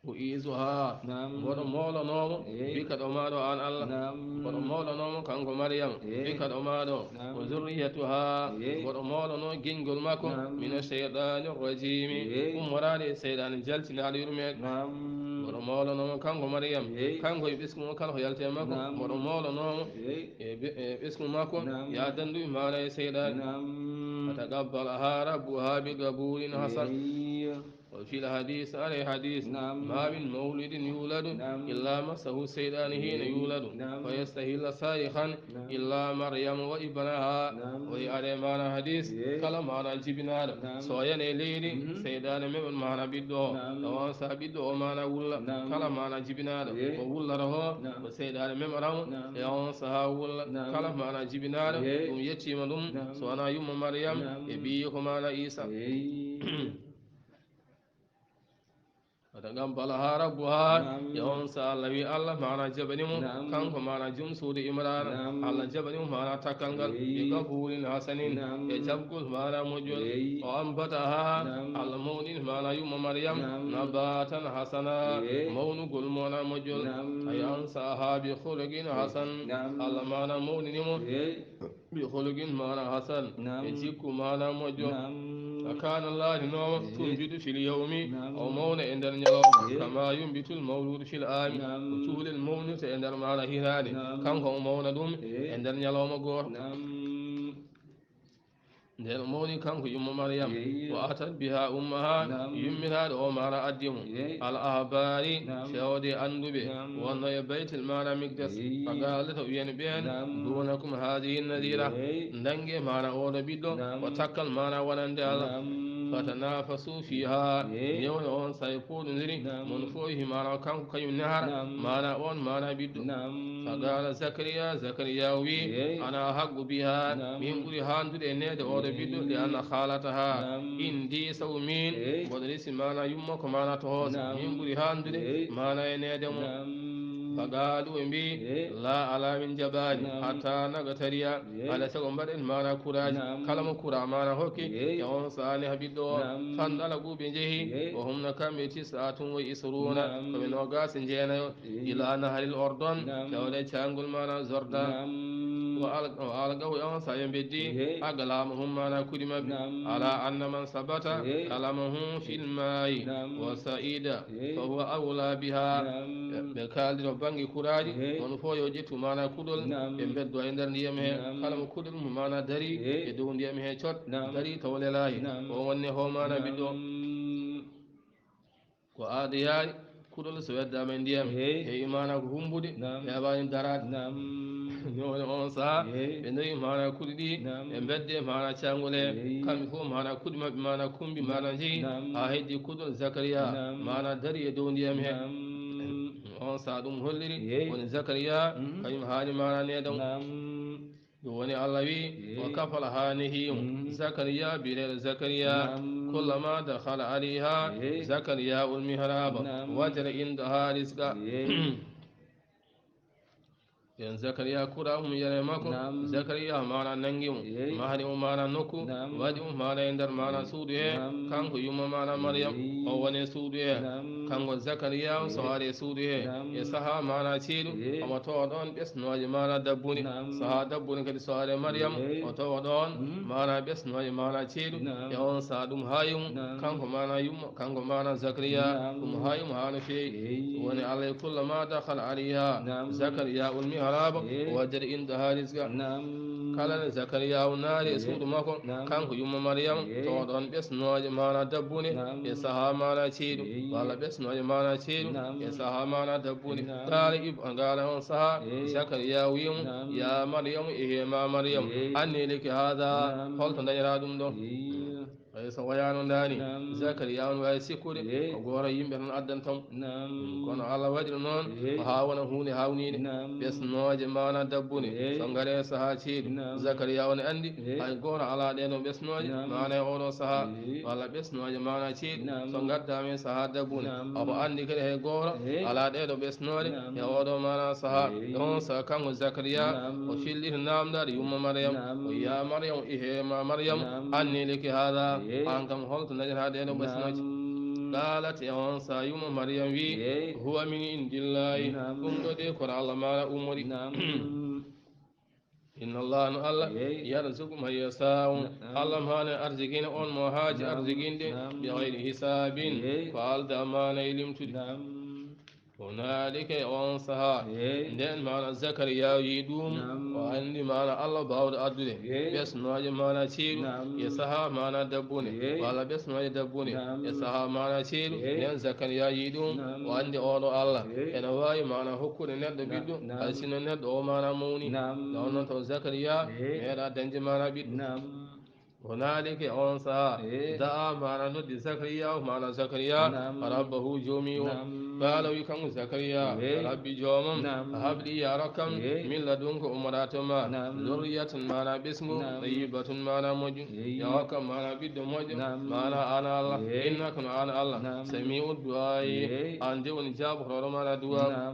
وإيزها ورمولا نوم بك دومادو عن الله ورمولا نوم كانكو مريم بك دومادو وذريتها ورمولا نوم جنجل ماكو من الشيطان الرجيم ومراد الشيطان جلتنا على يرميك ورمولا نوم كانكو مريم كانكو يبسكو كالو يالتي ماكو ورمولا نوم يبسكو ماكو يا دندو مالا الشيطان فتقبلها ربها بقبول حسن وفي الحديث عليه حديث ما من مولد يولد إلا مسه الشيطان حين يولد ويستهل صارخا إلا مريم وابنها ويأري معنا حديث كلا معنا جبنا سوين ليلي سيدان من معنا بدو وانسى بدو معنا ولا كلا معنا جبنا وولا رهو وسيدان من مرام يانسى ولا كلا معنا جبنا ويتيم لهم سوانا يوم مريم يبيكم معنا عيسى فتقبل ربها يوم سأل الله معنا جبنهم كان معنا جم سود إمران الله جبنهم معنا تكنغل بقبول حسن يجبكل معنا مجل وأنبتها الله مون معنا يوم مريم نباتا حسنا مون قل معنا مجل أي أنساها بخلق حسن الله معنا مون نمو بخلق معنا حسن يجيك معنا مجل فكان الله نوم تنبت في اليوم أو مون عند اليوم كما ينبت المولود في الآن وتول المولود عند المعنى هنالي كان هو مون دوم عند اليوم غور nder mawni kanko yumma maryam wa atat biha ummaha yummiraɗo o mara addimu al ahbari fewde anduɓe wonno e baytel mana migdas fagalata wiyani ɓen dunakum hadihi nadira dangue mana oɗo ɓiɗɗo o takkal mana wonande allah fatanafasu fiha yewno on say poɗodiri mon fo himana kanko kañum nehara mana on mana ɓiɗɗo fagala zakariya wi ana haggu biha min ɓuuri handude e nede oɗo ɓiɗɗo li anna halataha indi saw min mboɗo resi mana yumma ko mana to hoosa min ɓuuri handude mana e nede mo فقالوا بي لا على من جبال حتى نغتريا على سو مبدن مانا كوراج كلام كورا مانا هوكي يوم صالح بدو فندلقوا بجهي وهم نكم تسعة ويسرون فمن وقاس جينا إلى نهر الأردن لولا تشانغل مانا زردان وألقوا يوم سايم بدي أقلامهم مانا كلمة على أن من ثبت كلامهم في الماء وسعيد فهو أولى بها بكالد bangi kuraji on fo yo jettu mana kudol e beddo e der ndiyam he kala mo kudol mo mana dari e dow ndiyam he cot dari tawlelahi o wonne ho mana biddo ko aade yaari kudol so weddama ndiyam e imana ko humbude e bani darat ñowne on saha ɓe dawi mana kuɗi ɗi e bedde mana cangole kamɓe fof mana kuɗi mabɓe mana kumbi mana jeeyi ha heddi kudol zacharia mana dari e dow ndiyam he on sa ɗum holliri woni zacharia kañum haani mana neɗon ɗum woni allah wi wa kafala hanihim zacharia bireɗo zacharia kullama dakhala alayha zacharia ul mihraba wajara indaha risqa yen zacharia kura yere makko zacharia mana nangi mahani mana nokku waɗi mana e nder mana suudu he kanko yumma mana maryam o woni suudu he kanko zacharia so ari suudu he e saha mana ceeɗu omo tawa ɗon ɓesnoje mana dabbuni saha dabbuni kadi so ari maryam o tawa ɗon mana ɓesnoje mana ceeɗu e on sa ɗum hayum kanko mana yumma kanko mana zacharia ɗum hayum hano feewi woni allah kullama dakhala alayha zacharia ulmi haraba wajjade indaha risqa kala zacharia naari e suudu makko kanko yumma maryam tawa ɗon ɓesnoje mana dabbuni e saha mana ceeɗu walla ɓesnoje mana ceeɗu e saha mana dabbuni ngala on saha zacharia wimo ya maryam e hema maryam anni leki hada holto dañira ɗum ɗo ay so wayano ndani zacharia on wawi sikkude ko goto yimɓe tan addantam kono allah waɗino noon ko ha wona hunde hawnide ɓesnoje mana dabbune so gaare saaha ceeɗu zacharia on andi hay goto ala ɗeno ɓesnoje mana e oɗo saaha walla ɓesnoje mana ceeɗu so gaddama e saaha dabbune omo andi kadi hay goto ala ɗeɗo ɓesnoje e oɗo mana saaha on saaha kanko zacharia o fillita namdade yumma maryam o ya maryam ihema maryam anni leki hada an kam holto dañata ɗeɗo ɓesnoje قالت يا أنسى يوم مريم وي هو من عند الله كم دي قرأ الله ما أمري إن الله الله يرزق من يشاء الله ما أرزقين أون مهاج أرزقين بغير حساب فعل دمان إلم هنالك أنسها ندين معنا زكريا يدوم وعندي معنا الله باود أدله بس نواجه معنا شيل يسها معنا دبوني ولا بس نواجه دبوني يسها معنا شيل ندين زكريا يدوم وعندي أولو الله أنا واي معنا حكور ند بيدو ألسنا ند أو معنا موني لأنه تو زكريا ميرا دنج معنا بيدو هنالك أنسها دعا معنا ند زكريا ومعنا زكريا ربه جوميو قالوا يكون زكريا ربي جومم هب لي يا ركم من لدنك أمراتما ذرية معنا باسمه طيبة معنا مجد يا ركم معنا بيد مجد معنا أنا الله إنك أنا الله سميع الدعاء عندي ونجاب حرمنا دعاء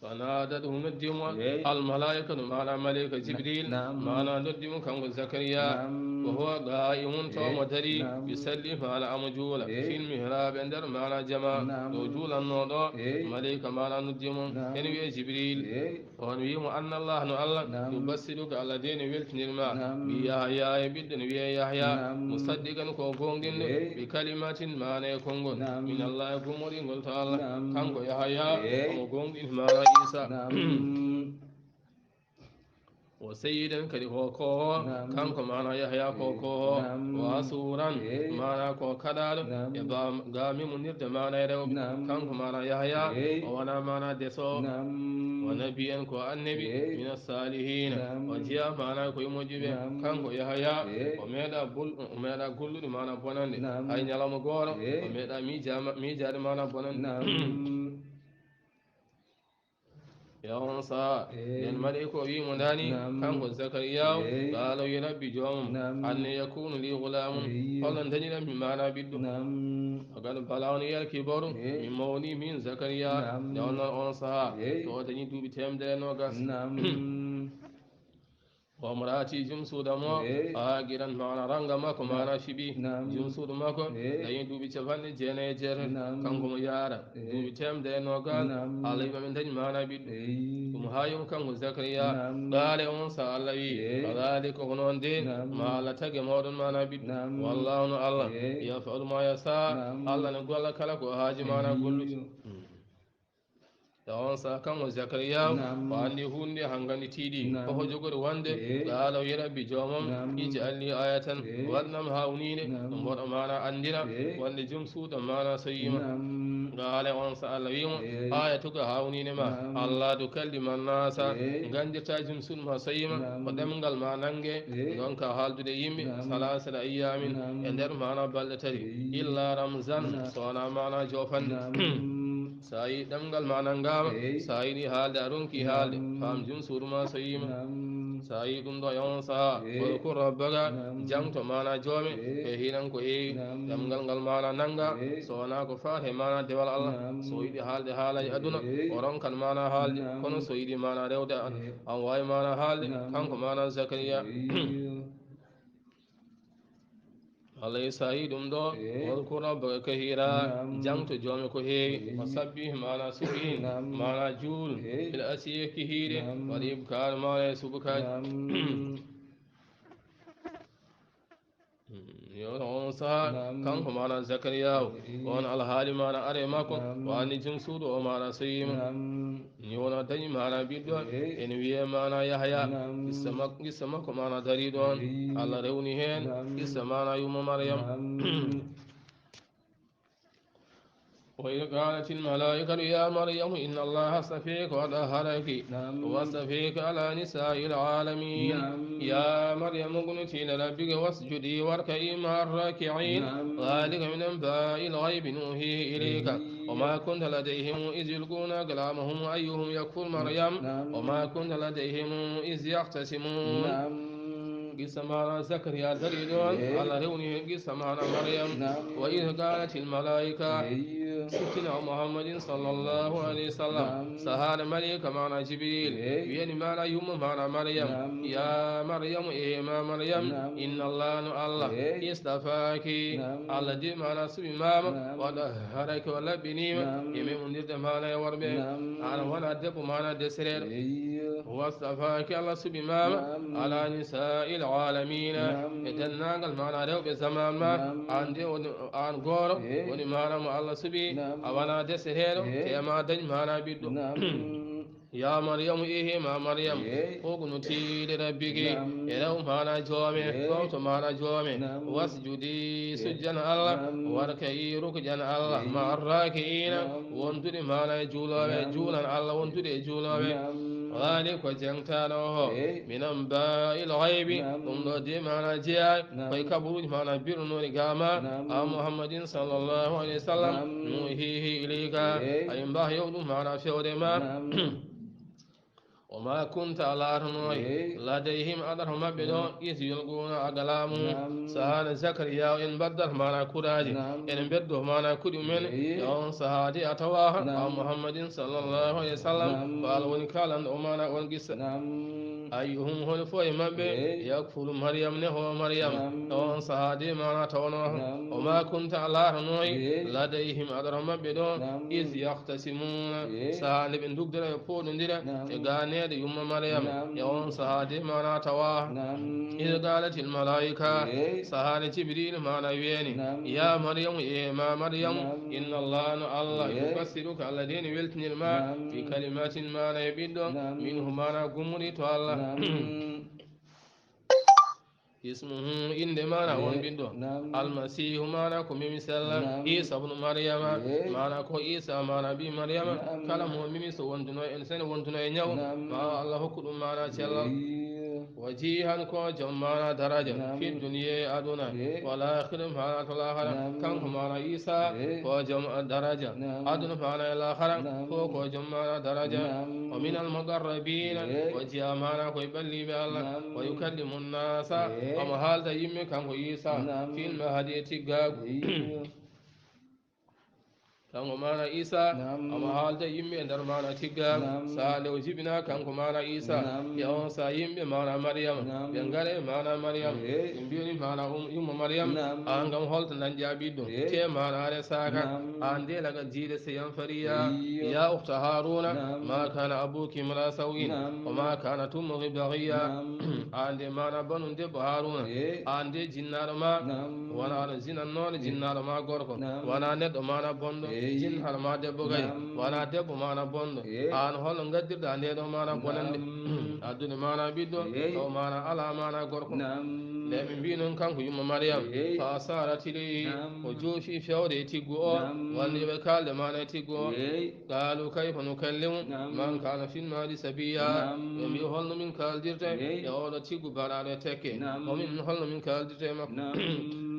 فنادته ندم الملائكة معنا ملك جبريل معنا ندم كم زكريا وهو قائم توم دري يسلم على أمجول في المهراب عندر معنا جماع وجول النور ملك معنا ندم إنوي جبريل ونويم أن الله يبصرك على دين ويلك نرما بيحيى بدن ويحيى مصدقا كونغ بكلمات معنا كونغ من الله كمر قلت الله كانغ يحيى كونغ معنا عيسى وسيدا كريكوكو كانكو معنا يحيى كوكو واسورا معنا كوكدال يبا غامي منير معنا يرو كانكو معنا يحيى وانا معنا دسو ونبيا كو النبي من الصالحين وجيا معنا كو موجب كانكو يحيى وميدا كل معنا بونان اي نيلام غورو وميدا ميجا معنا بونان يا أنسى الملك وي مناني كان زكريا قالوا يا ربي جوم أن يكون لي غلام فلن تجد من معنا بدو فقال بلاوني الكبر من مولي من زكريا يا أنسى توتني دوبي تيم دينوغاس ومراتي جمسو دمو آجرا معنا رنغا ماكو معنا شبي جمسو دماكو لين دوبي تفاني جيني جير كانكم يارا دوبي تيم دينوغاس علي من تجي معنا بيدو ومهايم كان زكريا قال أنسى الله فذلك هنون دين ما لا تجي مودن معنا بيدو والله الله يفعل ما يسا الله نقول لك لك وهاجي معنا كله Yawansa kan Zakariya wandi hunde hangani tidi ko jogor wande qala ya rabbi jawmam ij'alni ayatan wannam haunine mbor mana andina wande jumsu da mana sayyima qala wansa alawim ayatuka haunine ma Allah du kallima nasa ganjata jumsun ma sayyima wadamgal manange donka haldude yimbe salasala ayamin ender mana ballatari illa ramzan sona mana jofande sayi damgal manangama sayi ni halde arunki halde fam jum surma sayima sayi dum do yonsa ko ko rabbaga jangto mana jomi e hinan ko e damgal ngal mana nanga sona ko faate mana dewal Allah so yidi halde haalay aduna oron kan mana halde kono so yidi mana rewde an way mana halde kanko mana Zakariya الله سعيدم دو واذكر ربك كثيرا جمت جوم كهي وسبح معنا سبحين معنا جول الأسية كهير والإبكار معنا سبكا يونسا كان معنا زكريا وان الحال معنا أريماكم وان جمسود ومعنا سيم يونا دني معنا بيدو إنوية معنا يحيى إسمك معنا دريدون على رونيهن إسمعنا يوم مريم وإذ قالت الملائكة يا مريم إن الله اصطفيك وطهرك واصطفيك على نساء العالمين يا مريم اقنتي لربك واسجدي واركعي مع الراكعين ذلك من أنباء الغيب نوحيه إليك وما كنت لديهم إذ يلقون أقلامهم أيهم يكفر مريم وما كنت لديهم إذ يختصمون قسمنا زكريا دريدون على هونه قسمنا مريم وإذ قالت الملائكة ستنا محمد صلى الله عليه وسلم سهان ملك معنا جبريل وين معنا يوم معنا مريم يا مريم ما مريم إن الله يستفاك على دي معنا سبي ماما وظهرك ولا بنيم يمي منير معنا وربي أنا وانا دب معنا دسرير واستفاك الله سبي ماما على نساء العالمين إدنا قال معنا رو بزمان ما عندي عن غورو وني معنا مع الله سبي أوانا دسرير تيما دن معنا بيدو يا مريم ما مريم اقنتي لربك إلو معنا جوامي صوت معنا جوامي واسجدي سجن الله واركعي ركجن الله مع الراكعين وانتدي معنا جولا الله وانتدي جولا ذلك وجنتانه من أنباء الغيب ثم دي معنا جاء فيكبروا معنا برنور قاما محمد صلى الله عليه وسلم نوحيه إليك أي مباه يوضو معنا فيودما وما كنت على أرنوي لديهم أدرهم بدون إذ يلقون أقلامهم سهان زكريا إن بدر معنا كراج إن بدر معنا كل من يوم سهادي أتواها محمد صلى الله عليه وسلم فالون كالن أمانا ونقص أيهم هلفوا مبي يكفل مريم نهو مريم يوم سهادي معنا تونه وما كنت على أرنوي لديهم أدرهم بدون إذ يختصمون سهان بن دقدر يفون دير تغاني يوم مريم يوم سهادي معنا توا إذ قالت الملائكة سهادي جبريل معنا ويني يا مريم ما مريم إن الله يكسرك الذين ولتني الماء في كلمات معنا يبدو منه معنا قمري الله اسمه إنما نقول بندو المسيح ما نكون مثلا عيسى ابن مريم ما نكون عيسى ما نبي مريم كلامه ميمس وندنا إنسان وندنا ينيو ما الله كل ما نشلا وجيها كو جمعنا درجة في الدنيا أدنى والآخر ما نتلاخر كم ما عيسى كو جمع درجة أدنى ما نتلاخر كو جمعنا درجة ومن المقربين وجيها ما نكون بلي بالله ويكلم الناس أما حال يمي كان عيسى في المهدي تيغاغ kanko mana isa ama haalda yimɓe e nder mana tigga sa nde o jibina kanko mana isa e on sa yimɓe mana mariama ɓe ngare mana mariama ɓe mbiyoni mana yumma mariama an gam holto dañƴa ɓiɗɗo te mana are saka an nde laga jiiɗe seyan fariya ya ukta haruna ma kana abuki mra sawin o ma kana tummuki bagiya an nde mana banu debbo haruna an nde jinnaɗo ma wona aɗa jinannone jinnaɗo ma gorko wona neɗɗo mana bonɗo jin har ma debbo gay wona debbo mana bonɗo an holno gaddirɗa ndeɗo mana bonande addude mana ɓiɗɗo o mana ala mana gorko nde ɓe mbi noon kanko yumma mariam fa saratili o joofi fewde e tiggu o wandiɓe kalde mana e tiggu o qaalu kayfa nukallimu man kana filmadi sabiya ɓe mbi holno min kaldirte e oɗo tiggu baɗaɗo e tekke omin holno min kaldirte makko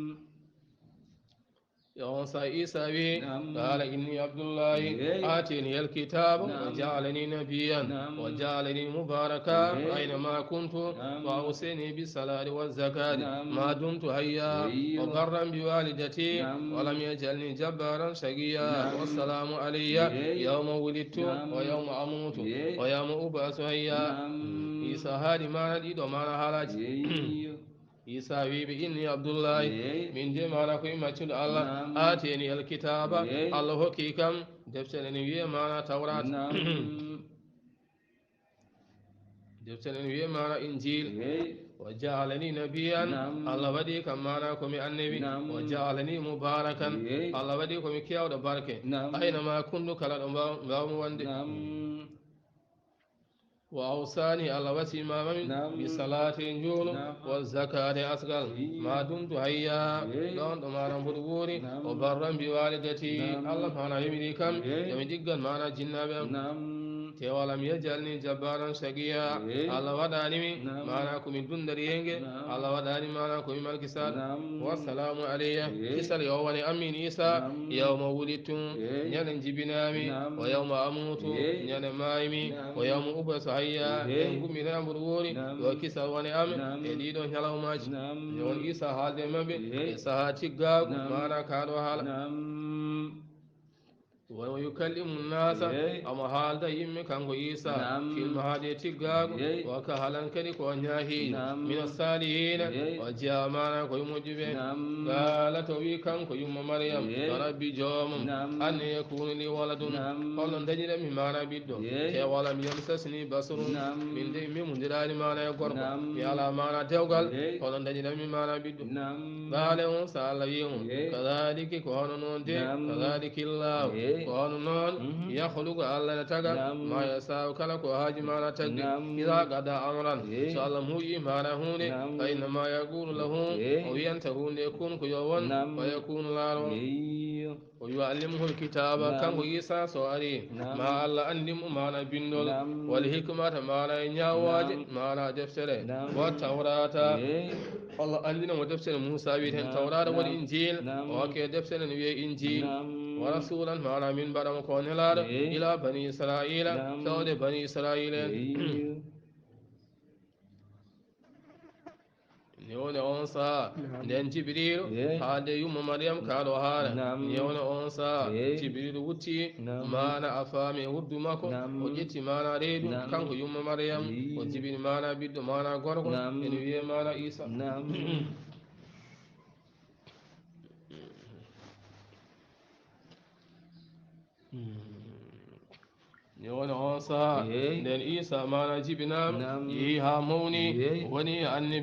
يوم عيسى قال إني عبد الله آتيني الكتاب وجعلني نبيا وجعلني مباركا أينما كنت وأوصيني بالصلاة والزكاة ما دمت حيا وبرا بوالدتي ولم يجعلني جبارا شقيا والسلام علي يوم ولدت ويوم أموت ويوم أبعث حيا عيسى هذه ما نديد وما نهالات عيسى ويبي إني عبد الله من جماعة كوي ماتشود الله آتيني الكتاب الله حقيقم دفترني ويه معنا توراة دفترني ويه معنا إنجيل وجعلني نبيا الله ودي كمانا كومي النبي وجعلني مباركا الله ودي كومي كياو بركة أينما كنت كلا باو وندي وأوصاني على وسيما بصلاة جول والزكاة أسقل ما دمت حيا دون دمارا بدوري وبرا بوالدتي الله فانا يمدي كم يمدي معنا جنابا ولم يجعلني جبارا شقيا الله وداني معنا كم دون درينج الله وداني معنا كم ملكسات والسلام علي كسر يوم أمين إيسا يوم ولدت نيان جبنامي ويوم أموت نيان مايمي ويوم أبس حيا ينقم من أمروري وكسر وني أمين يديدون يلاو ماج يون إيسا حال دي مبي إيسا هاتي غاق معنا كارو حال yukallimu nnasa ama haalda yimɓe kanko isa filma haade tiggaago wa kahalan kadi ko ñaahiijo min assalihina o jeyamana koye moƴƴuɓe qala to wi kanko yumma maryam to rabbi joomum anne yakunu li waladun holno dañirami mana ɓiɗɗo te walam yamsasni basrum min de mimodiraani mana e gorko mi ala mana dewgal hono dañirami mana ɓiɗɗo baale on so allah wi on kadaliki ko hono noon de kadaliki llahu ko hono noon yahlugu allah ne taga ma yasaw kala ko haaji mana tagdi ida gada amran so allah muuƴi mana hunde fa innama yaqulu lahu o wiyanta hunde kun ko yo won fa yakunu laaro o yuallimuhu lkitaba kanko isa so ari ma allah andimo mana bindol wal hikmata mana e ñawaje mana deftere wa tawrata allah andinamo deftere moussa wiyeten tawrata wal injil o hokke deftere ne wiye injil wa rasulan mana min mbaɗamo ko nelaɗo ila bani israila tawde bani israila en yewne on saha nden jibrilu haalde yumma mariam kaaɗo haala yewne on saha jibrilu wutti mana a faami wuddu makko o ƴetti mana reedu kanko yumma mariam o jibini mana ɓiɗɗo mana gorko ene wiye mana isa yewne on saha nden isa mana jibinama yeehi ha mawni woni annabi